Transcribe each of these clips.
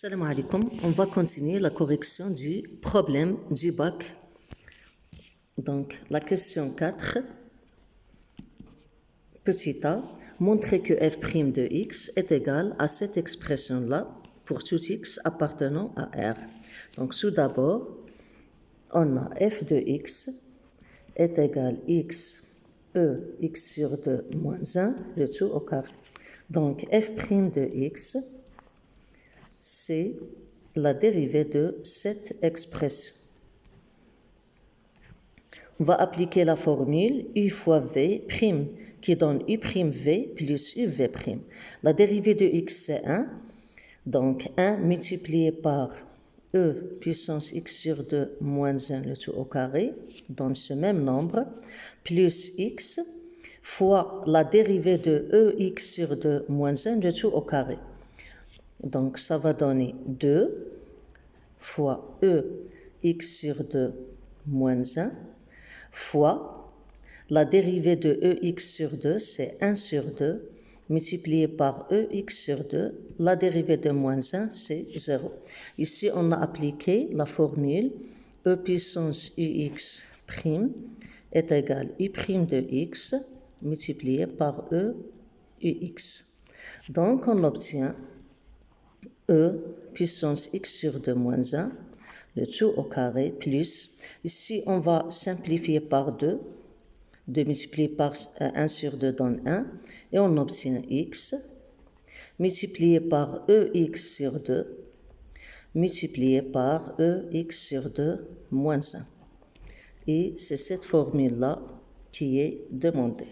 Salam alaikum, on va continuer la correction du problème du bac. Donc, la question 4, petit a, montrer que f' de x est égal à cette expression-là pour tout x appartenant à R. Donc, tout d'abord, on a f de x est égal x, x sur 2 moins 1, le tout au carré. Donc, f' de x, c'est la dérivée de cette expression. On va appliquer la formule u fois v' qui donne u' v plus uv'. La dérivée de x c'est 1, donc 1 multiplié par e puissance x sur 2 moins 1 le tout au carré donne ce même nombre plus x fois la dérivée de ex sur 2 moins 1 le tout au carré. Donc, ça va donner 2 fois x sur 2 moins 1 fois la dérivée de ex sur 2, c'est 1 sur 2, multiplié par ex sur 2, la dérivée de moins 1, c'est 0. Ici, on a appliqué la formule e puissance ux' est égal u' de x multiplié par ux. Donc, on obtient e puissance x sur 2 moins 1, le tout au carré, plus, ici on va simplifier par 2, 2 multiplié par 1 sur 2 donne 1, et on obtient x, multiplié par ex sur 2, multiplié par ex sur 2 moins 1. Et c'est cette formule-là qui est demandée.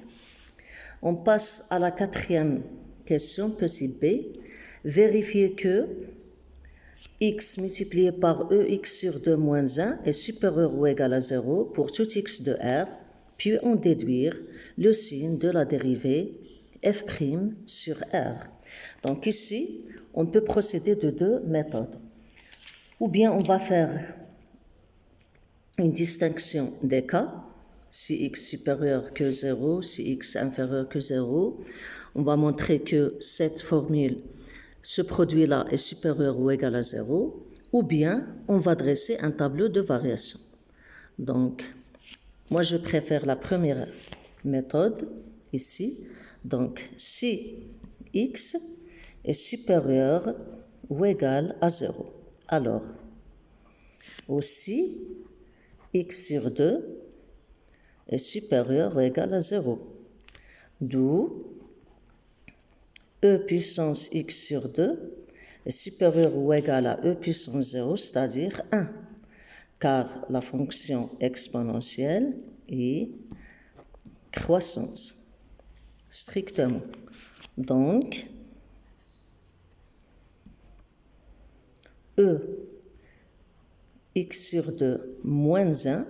On passe à la quatrième question, petit b. Vérifier que x multiplié par ex sur 2 moins 1 est supérieur ou égal à 0 pour tout x de R, puis en déduire le signe de la dérivée f' sur R. Donc ici, on peut procéder de deux méthodes. Ou bien on va faire une distinction des cas, si x supérieur que 0, si x inférieur que 0. On va montrer que cette formule, ce produit-là est supérieur ou égal à 0, ou bien on va dresser un tableau de variation. Donc, moi je préfère la première méthode ici. Donc, si x est supérieur ou égal à 0, alors aussi x sur 2 est supérieur ou égal à 0, d'où e puissance x sur 2 est supérieur ou égal à e puissance 0, c'est-à-dire 1, car la fonction exponentielle est croissance, strictement. Donc, x sur 2 moins 1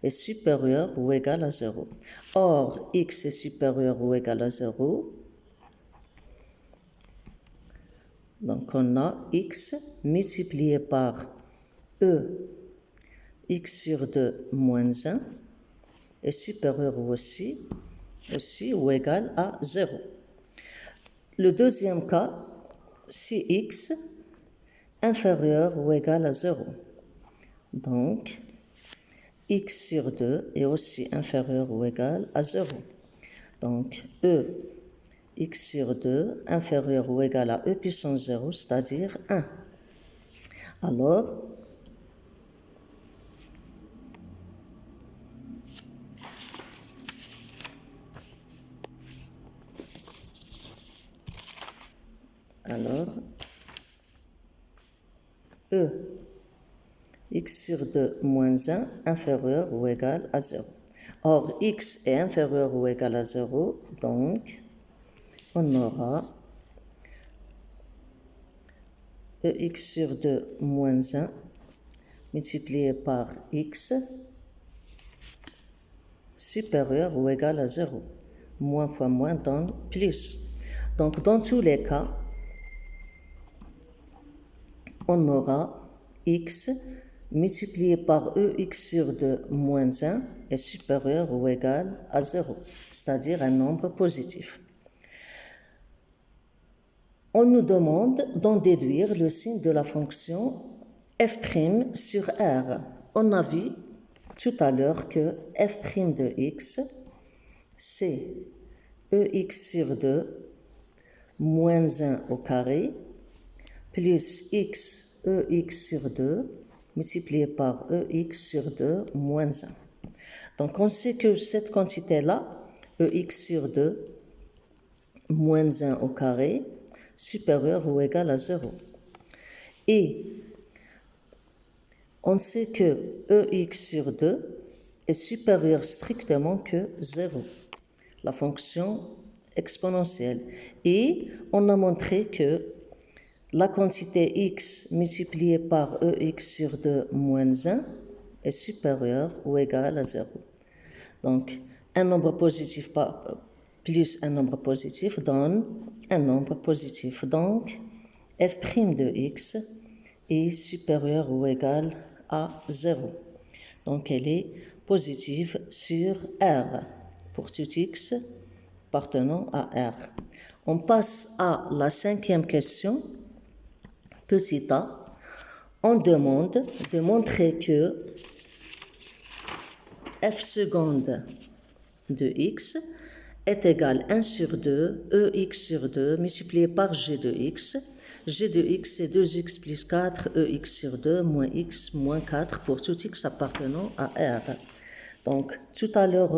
est supérieur ou égal à 0. Or, x est supérieur ou égal à 0, donc on a x multiplié par x sur 2 moins 1 est supérieur aussi ou égal à 0. Le deuxième cas, si x inférieur ou égal à 0. Donc, x sur 2 est aussi inférieur ou égal à 0. Donc, x sur 2 inférieur ou égal à e puissance 0, c'est-à-dire 1. Alors, x sur 2 moins 1 inférieur ou égal à 0. Or, x est inférieur ou égal à 0, donc on aura x sur 2 moins 1 multiplié par x supérieur ou égal à 0. Moins fois moins donne plus. Donc, dans tous les cas, on aura x multiplié par ex sur 2 moins 1 est supérieur ou égal à 0, c'est-à-dire un nombre positif. On nous demande d'en déduire le signe de la fonction f' sur R. On a vu tout à l'heure que f' de x, c'est ex sur 2 moins 1 au carré plus x ex sur 2 multiplié par ex sur 2 moins 1. Donc on sait que cette quantité-là, ex sur 2 moins 1 au carré, supérieur ou égal à 0. Et on sait que ex sur 2 est supérieur strictement que 0, la fonction exponentielle. Et on a montré que la quantité x multipliée par ex sur 2 moins 1 est supérieure ou égale à 0. Donc, un nombre positif plus un nombre positif donne un nombre positif. Donc, f' de x est supérieur ou égal à 0. Donc, elle est positive sur R pour tout x appartenant à R. On passe à la 5e question. Petit a, on demande de montrer que f seconde de x est égal à 1 sur 2, ex sur 2, multiplié par g de x. G de x, c'est 2x plus 4, ex sur 2, moins x, moins 4, pour tout x appartenant à R. Donc, tout à l'heure,